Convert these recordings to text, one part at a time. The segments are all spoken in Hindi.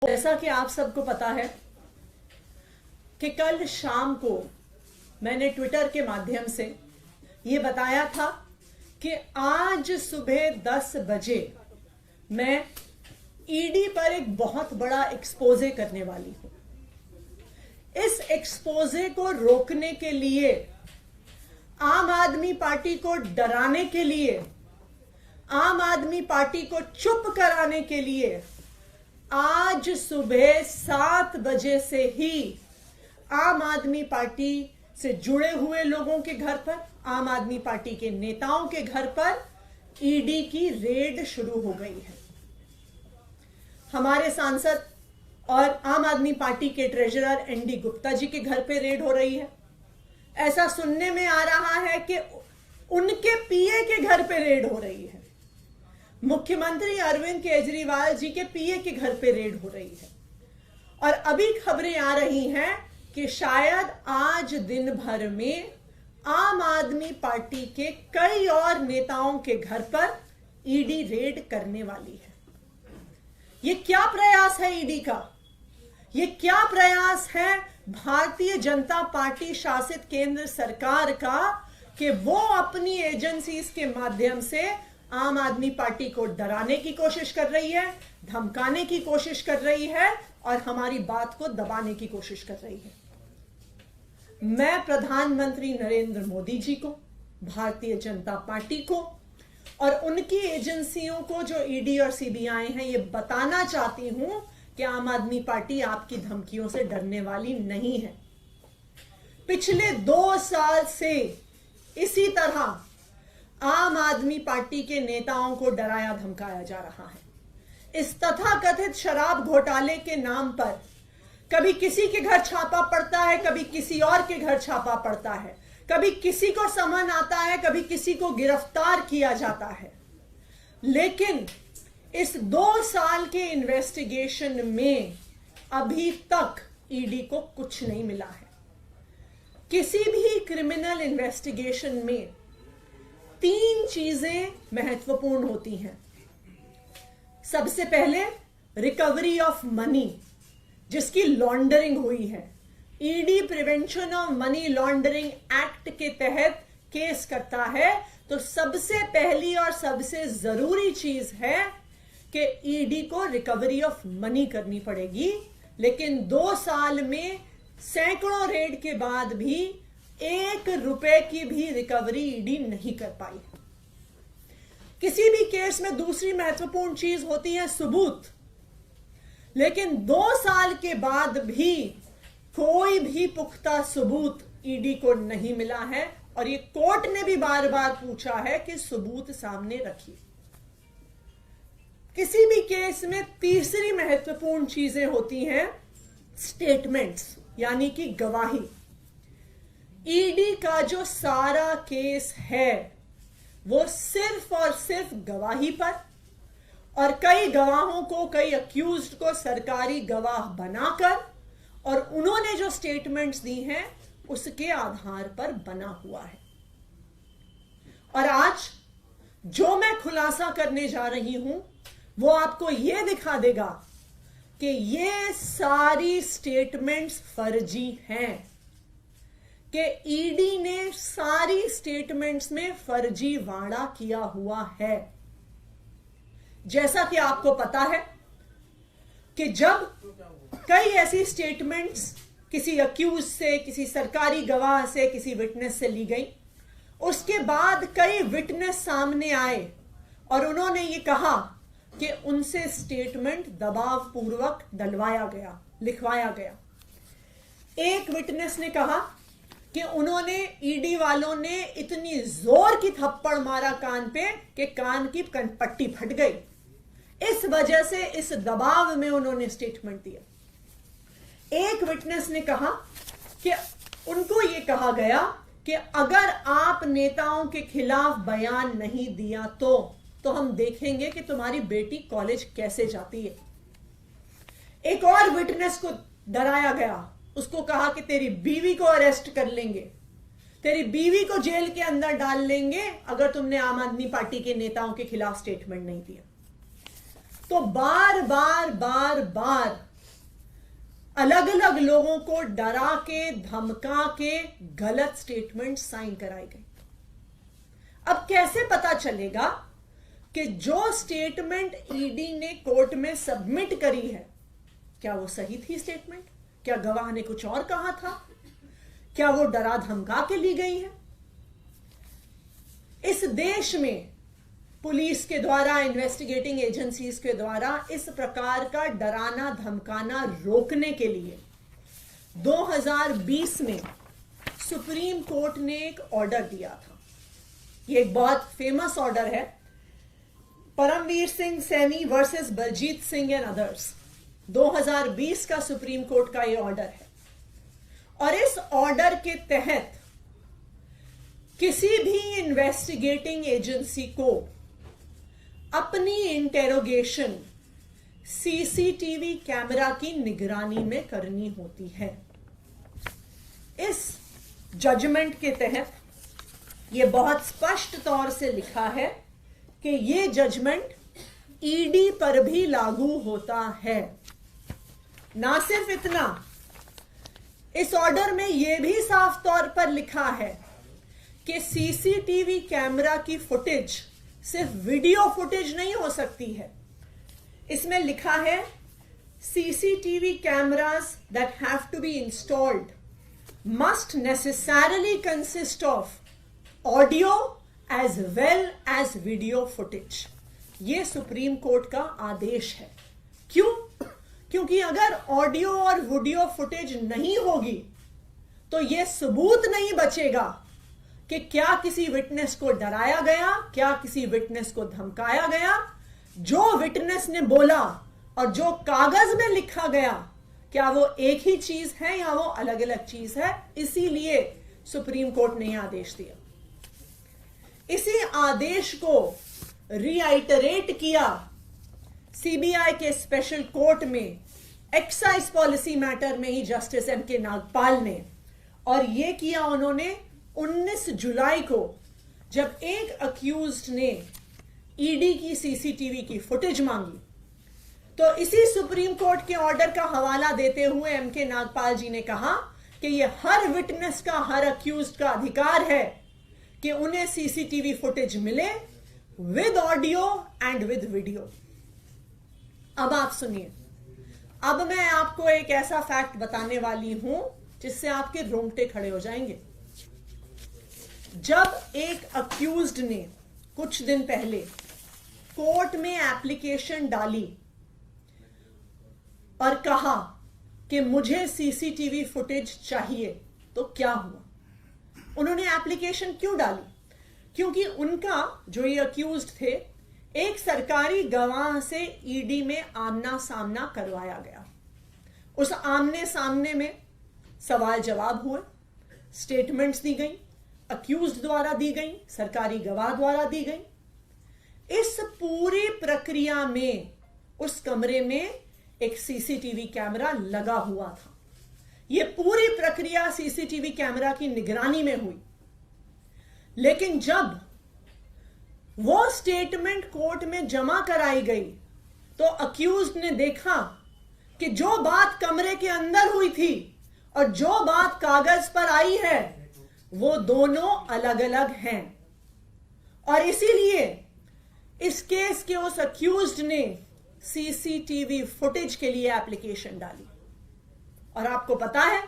जैसा कि आप सबको पता है कि कल शाम को मैंने ट्विटर के माध्यम से ये बताया था कि आज सुबह 10 बजे मैं ईडी पर एक बहुत बड़ा एक्सपोजे करने वाली हूं। इस एक्सपोजे को रोकने के लिए, आम आदमी पार्टी को डराने के लिए, आम आदमी पार्टी को चुप कराने के लिए आज सुबह 7 बजे से ही आम आदमी पार्टी से जुड़े हुए लोगों के घर पर, आम आदमी पार्टी के नेताओं के घर पर ईडी की रेड शुरू हो गई है। हमारे सांसद और आम आदमी पार्टी के ट्रेजरर एनडी गुप्ता जी के घर पे रेड हो रही है। ऐसा सुनने में आ रहा है कि उनके पीए के घर पे रेड हो रही है। मुख्यमंत्री अरविंद केजरीवाल जी के पीए के घर पे रेड हो रही है। और अभी खबरें आ रही हैं कि शायद आज दिन भर में आम आदमी पार्टी के कई और नेताओं के घर पर ईडी रेड करने वाली है। ये क्या प्रयास है ईडी का? ये क्या प्रयास है भारतीय जनता पार्टी शासित केंद्र सरकार का कि वो अपनी एजेंसीज के माध्यम से आम आदमी पार्टी को डराने की कोशिश कर रही है, धमकाने की कोशिश कर रही है और हमारी बात को दबाने की कोशिश कर रही है। मैं प्रधानमंत्री नरेंद्र मोदी जी को, भारतीय जनता पार्टी को और उनकी एजेंसियों को जो ईडी और सीबीआई हैं, ये बताना चाहती हूं कि आम आदमी पार्टी आपकी धमकियों से डरने वाली नहीं है। पिछले 2 साल से इसी तरह आम आदमी पार्टी के नेताओं को डराया धमकाया जा रहा है। इस तथाकथित शराब घोटाले के नाम पर कभी किसी के घर छापा पड़ता है, कभी किसी और के घर छापा पड़ता है, कभी किसी को समन आता है, कभी किसी को गिरफ्तार किया जाता है। लेकिन इस 2 साल के इन्वेस्टिगेशन में अभी तक ईडी को कुछ नहीं मिला है। किसी भी क्रिमिनल इन्वेस्टिगेशन में 3 चीजें महत्वपूर्ण होती हैं। सबसे पहले रिकवरी ऑफ मनी, जिसकी लॉन्ड्रिंग हुई है। ED prevention of money laundering act के तहत केस करता है तो सबसे पहली और सबसे जरूरी चीज है कि ईडी को रिकवरी ऑफ मनी करनी पड़ेगी। लेकिन 2 साल में सैकड़ों रेड के बाद भी 1 रुपए की भी रिकवरी ईडी नहीं कर पाई। किसी भी केस में दूसरी महत्वपूर्ण चीज होती है सबूत। लेकिन 2 साल के बाद भी कोई भी पुख्ता सबूत ईडी को नहीं मिला है और ये कोर्ट ने भी बार बार पूछा है कि सबूत सामने रखिए। किसी भी केस में तीसरी महत्वपूर्ण चीजें होती हैं स्टेटमेंट्स, यानी कि गवाही। ईडी का जो सारा केस है वो सिर्फ और सिर्फ गवाही पर और कई गवाहों को, कई अक्यूज्ड को सरकारी गवाह बनाकर और उन्होंने जो स्टेटमेंट्स दी हैं उसके आधार पर बना हुआ है। और आज जो मैं खुलासा करने जा रही हूं वो आपको यह दिखा देगा कि ये सारी स्टेटमेंट्स फर्जी हैं, कि ईडी ने सारी स्टेटमेंट्स में फर्जीवाड़ा किया हुआ है। जैसा कि आपको पता है कि जब कई ऐसी स्टेटमेंट्स किसी अक्यूज से, किसी सरकारी गवाह से, किसी विटनेस से ली गई, उसके बाद कई विटनेस सामने आए और उन्होंने ये कहा कि उनसे स्टेटमेंट दबाव पूर्वक डलवाया गया, लिखवाया गया। एक विटनेस ने कहा कि उन्होंने, ईडी वालों ने इतनी जोर की थप्पड़ मारा कान पे कि कान की पट्टी फट गई। इस वजह से, इस दबाव में उन्होंने स्टेटमेंट दिया। एक विटनेस ने कहा कि उनको यह कहा गया कि अगर आप नेताओं के खिलाफ बयान नहीं दिया तो हम देखेंगे कि तुम्हारी बेटी कॉलेज कैसे जाती है। एक और विटनेस को डराया गया, उसको कहा कि तेरी बीवी को अरेस्ट कर लेंगे, तेरी बीवी को जेल के अंदर डाल लेंगे अगर तुमने आम आदमी पार्टी के नेताओं के खिलाफ स्टेटमेंट नहीं दिया। तो बार बार अलग अलग लोगों को डरा के धमका के गलत स्टेटमेंट साइन कराई गई। अब कैसे पता चलेगा कि जो स्टेटमेंट ईडी ने कोर्ट में सबमिट करी है क्या वो सही थी स्टेटमेंट? क्या गवाह ने कुछ और कहा था? क्या वो डरा धमका के ली गई है? इस देश में पुलिस के द्वारा, इन्वेस्टिगेटिंग एजेंसीज के द्वारा इस प्रकार का डराना धमकाना रोकने के लिए 2020 में सुप्रीम कोर्ट ने एक ऑर्डर दिया था। ये एक बहुत फेमस ऑर्डर है, Paramvir Singh Saini versus Baljit Singh and others. 2020 का सुप्रीम कोर्ट का ये ऑर्डर है और इस ऑर्डर के तहत किसी भी इन्वेस्टिगेटिंग एजेंसी को अपनी इंटेरोगेशन सीसीटीवी कैमरा की निगरानी में करनी होती है। इस जजमेंट के तहत यह बहुत स्पष्ट तौर से लिखा है कि यह जजमेंट ईडी पर भी लागू होता है। ना सिर्फ इतना, इस ऑर्डर में यह भी साफ तौर पर लिखा है कि सीसीटीवी कैमरा की फुटेज सिर्फ वीडियो फुटेज नहीं हो सकती है। इसमें लिखा है CCTV cameras that have to be installed must necessarily consist of audio as well as video footage. यह सुप्रीम कोर्ट का आदेश है। क्यों? क्योंकि अगर ऑडियो और वीडियो फुटेज नहीं होगी तो यह सबूत नहीं बचेगा कि क्या किसी विटनेस को डराया गया, क्या किसी विटनेस को धमकाया गया। जो विटनेस ने बोला और जो कागज में लिखा गया, क्या वो एक ही चीज है या वो अलग अलग चीज है? इसीलिए सुप्रीम कोर्ट ने यह आदेश दिया। इसी आदेश को रीआइटरेट किया सीबीआई के स्पेशल कोर्ट में एक्साइज पॉलिसी मैटर में ही जस्टिस एम के नागपाल ने, और यह किया उन्होंने 19 जुलाई को, जब एक अक्यूज्ड ने ईडी की सीसीटीवी की फुटेज मांगी। तो इसी सुप्रीम कोर्ट के ऑर्डर का हवाला देते हुए एम के नागपाल जी ने कहा कि यह हर विटनेस का, हर अक्यूज्ड का अधिकार है कि उन्हें सीसीटीवी फुटेज मिले with audio and with video. अब आप सुनिए, अब मैं आपको एक ऐसा फैक्ट बताने वाली हूं जिससे आपके रोंगटे खड़े हो जाएंगे। जब एक अक्यूज्ड ने कुछ दिन पहले कोर्ट में एप्लीकेशन डाली और कहा कि मुझे सीसीटीवी फुटेज चाहिए, तो क्या हुआ? उन्होंने एप्लीकेशन क्यों डाली? क्योंकि उनका, जो ये अक्यूज्ड थे, एक सरकारी गवाह से ईडी में आमना सामना करवाया गया। उस आमने सामने में सवाल जवाब हुए, स्टेटमेंट्स दी गई, अक्यूज्ड द्वारा दी गई, सरकारी गवाह द्वारा दी गई। इस पूरी प्रक्रिया में उस कमरे में एक सीसीटीवी कैमरा लगा हुआ था। यह पूरी प्रक्रिया सीसीटीवी कैमरा की निगरानी में हुई। लेकिन जब वो स्टेटमेंट कोर्ट में जमा कराई गई तो अक्यूज्ड ने देखा कि जो बात कमरे के अंदर हुई थी और जो बात कागज पर आई है वो दोनों अलग अलग हैं। और इसीलिए इस केस के उस अक्यूज्ड ने सीसीटीवी फुटेज के लिए एप्लीकेशन डाली। और आपको पता है,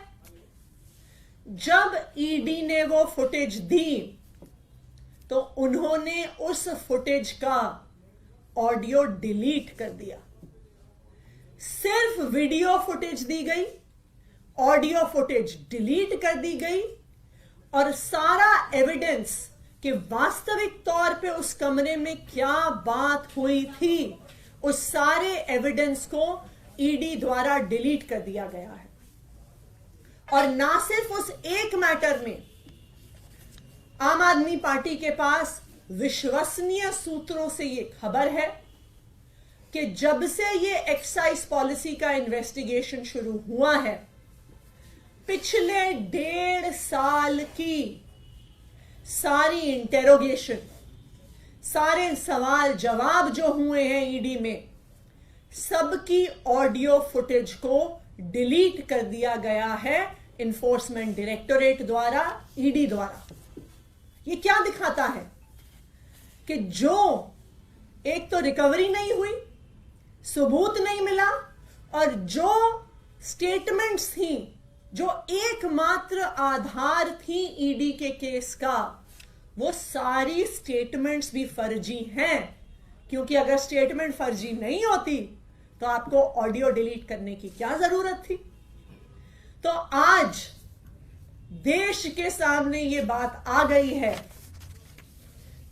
जब ईडी ने वो फुटेज दी तो उन्होंने उस फुटेज का ऑडियो डिलीट कर दिया। सिर्फ वीडियो फुटेज दी गई, ऑडियो फुटेज डिलीट कर दी गई और सारा एविडेंस कि वास्तविक तौर पे उस कमरे में क्या बात हुई थी, उस सारे एविडेंस को ईडी द्वारा डिलीट कर दिया गया है। और ना सिर्फ उस एक मैटर में, आम आदमी पार्टी के पास विश्वसनीय सूत्रों से यह खबर है कि जब से ये एक्साइज पॉलिसी का इन्वेस्टिगेशन शुरू हुआ है, पिछले 1.5 साल की सारी इंटेरोगेशन, सारे सवाल जवाब जो हुए हैं ईडी में, सबकी ऑडियो फुटेज को डिलीट कर दिया गया है इन्फोर्समेंट डायरेक्टोरेट द्वारा, ईडी द्वारा। ये क्या दिखाता है कि जो एक तो रिकवरी नहीं हुई, सबूत नहीं मिला, और जो स्टेटमेंट्स थी, जो एकमात्र आधार थी ईडी के केस का, वो सारी स्टेटमेंट्स भी फर्जी हैं। क्योंकि अगर स्टेटमेंट फर्जी नहीं होती तो आपको ऑडियो डिलीट करने की क्या जरूरत थी। तो आज देश के सामने ये बात आ गई है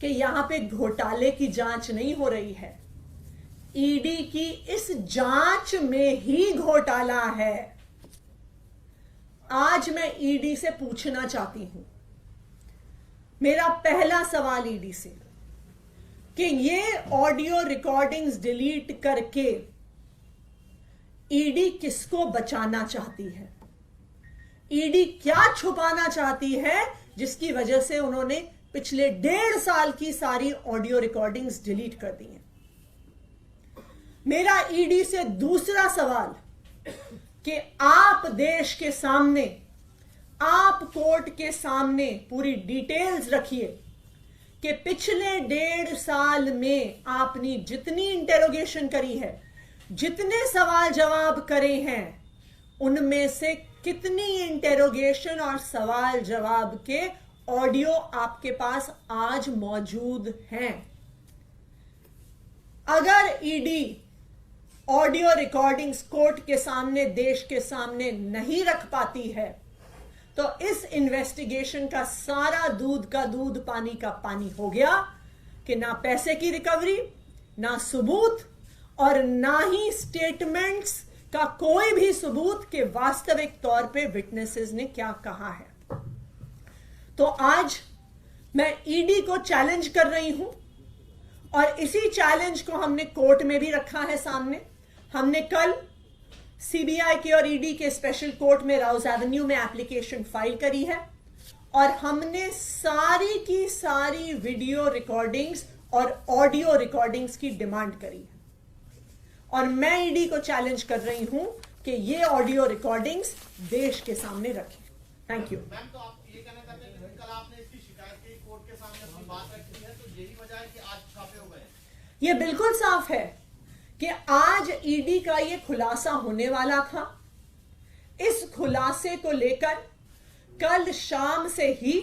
कि यहां पे घोटाले की जांच नहीं हो रही है, ईडी की इस जांच में ही घोटाला है। आज मैं ईडी से पूछना चाहती हूं, मेरा पहला सवाल ईडी से, कि ये ऑडियो रिकॉर्डिंग्स डिलीट करके ईडी किसको बचाना चाहती है? ईडी क्या छुपाना चाहती है जिसकी वजह से उन्होंने पिछले 1.5 साल की सारी ऑडियो रिकॉर्डिंग्स डिलीट कर दी हैं? मेरा ईडी से दूसरा सवाल कि आप देश के सामने, आप कोर्ट के सामने पूरी डिटेल्स रखिए कि पिछले 1.5 साल में आपने जितनी इंटेरोगेशन करी है, जितने सवाल जवाब करे हैं, उनमें से कितनी इंटेरोगेशन और सवाल जवाब के ऑडियो आपके पास आज मौजूद हैं। अगर ईडी ऑडियो रिकॉर्डिंग्स कोर्ट के सामने, देश के सामने नहीं रख पाती है, तो इस इन्वेस्टिगेशन का सारा दूध का दूध, पानी का पानी हो गया कि ना पैसे की रिकवरी, ना सबूत, और ना ही स्टेटमेंट्स का कोई भी सबूत कि वास्तविक तौर पे विटनेसेस ने क्या कहा है। तो आज मैं ईडी को चैलेंज कर रही हूं, और इसी चैलेंज को हमने कोर्ट में भी रखा है सामने। हमने कल सीबीआई के और ईडी के स्पेशल कोर्ट में राउज एवेन्यू में एप्लीकेशन फाइल करी है, और हमने सारी की सारी वीडियो रिकॉर्डिंग्स और ऑडियो रिकॉर्डिंग्स की डिमांड करी है। और मैं ईडी को चैलेंज कर रही हूं कि ये ऑडियो रिकॉर्डिंग्स देश के सामने रखें। Thank you. मैम, तो आप ये कहना चाहते हैं कि कल आपने इसकी शिकायत की कोर्ट के सामने, अपनी बात रखी है, तो यही वजह है कि आज छापे हो गए? ये बिल्कुल साफ है कि आज ईडी का ये खुलासा होने वाला था। इस खुलासे को लेकर कल शाम से ही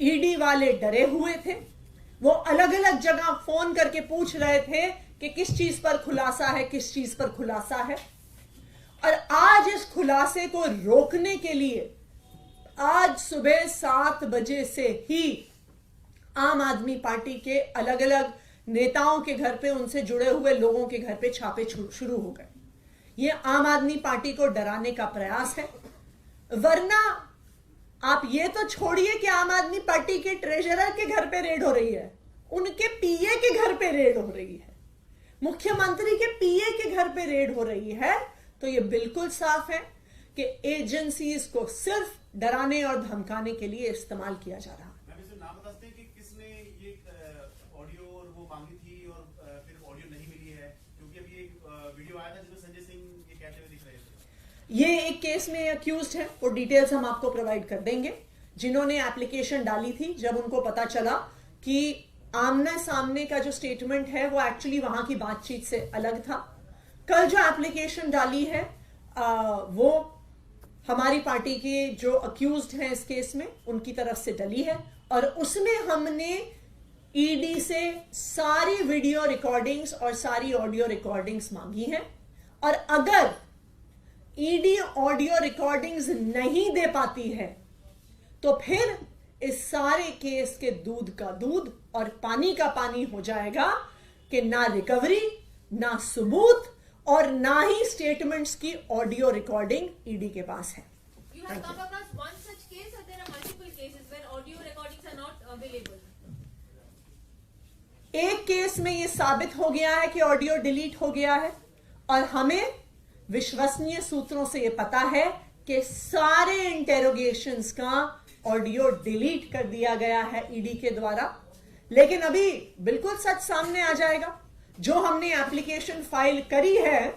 ईडी वाले डरे हुए थे। वो अलग अलग जगह फोन करके पूछ रहे थे कि किस चीज पर खुलासा है, किस चीज पर खुलासा है। और आज इस खुलासे को रोकने के लिए आज सुबह 7 बजे से ही आम आदमी पार्टी के अलग अलग नेताओं के घर पे, उनसे जुड़े हुए लोगों के घर पे छापे शुरू हो गए। ये आम आदमी पार्टी को डराने का प्रयास है। वरना आप ये तो छोड़िए कि आम आदमी पार्टी के ट्रेजरर के घर पे रेड हो रही है, उनके पीए के घर पे रेड हो रही है, मुख्यमंत्री के पीए के घर पे रेड हो रही है। तो ये बिल्कुल साफ है कि एजेंसीज को सिर्फ डराने और धमकाने के लिए इस्तेमाल किया जा रहा है। नाम बता सकते हैं कि किसने ये ऑडियो और वो मांगी थी और फिर ऑडियो नहीं मिली है? क्योंकि अभी एक वीडियो आया था जिसमें संजय सिंह ये कहते हुए दिख रहे थे। ये एक केस में अक्यूज्ड है, और डिटेल्स हम आपको प्रोवाइड कर देंगे। जिन्होंने एप्लीकेशन डाली थी, जब उनको पता चला कि आमने सामने का जो स्टेटमेंट है वो एक्चुअली वहां की बातचीत से अलग था। कल जो एप्लीकेशन डाली है वो हमारी पार्टी के जो अक्यूज्ड हैं इस केस में, उनकी तरफ से डली है, और उसमें हमने ईडी से सारी वीडियो रिकॉर्डिंग्स और सारी ऑडियो रिकॉर्डिंग्स मांगी हैं। और अगर ईडी ऑडियो रिकॉर्डिंग्स नहीं दे पाती है तो फिर इस सारे केस के दूध का दूध और पानी का पानी हो जाएगा कि ना रिकवरी, ना सबूत, और ना ही स्टेटमेंट्स की ऑडियो रिकॉर्डिंग ईडी के पास है। You have come across one such case, or there are multiple cases where audio recordings are not available? एक केस में यह साबित हो गया है कि ऑडियो डिलीट हो गया है, और हमें विश्वसनीय सूत्रों से यह पता है कि सारे इंटेरोगेशंस का ऑडियो डिलीट कर दिया गया है ईडी के द्वारा। लेकिन अभी बिल्कुल सच सामने आ जाएगा। जो हमने एप्लीकेशन फाइल करी है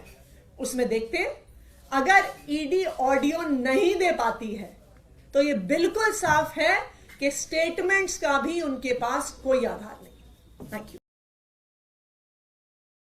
उसमें देखते हैं। अगर ईडी ऑडियो नहीं दे पाती है तो ये बिल्कुल साफ है कि स्टेटमेंट्स का भी उनके पास कोई आधार नहीं। Thank you.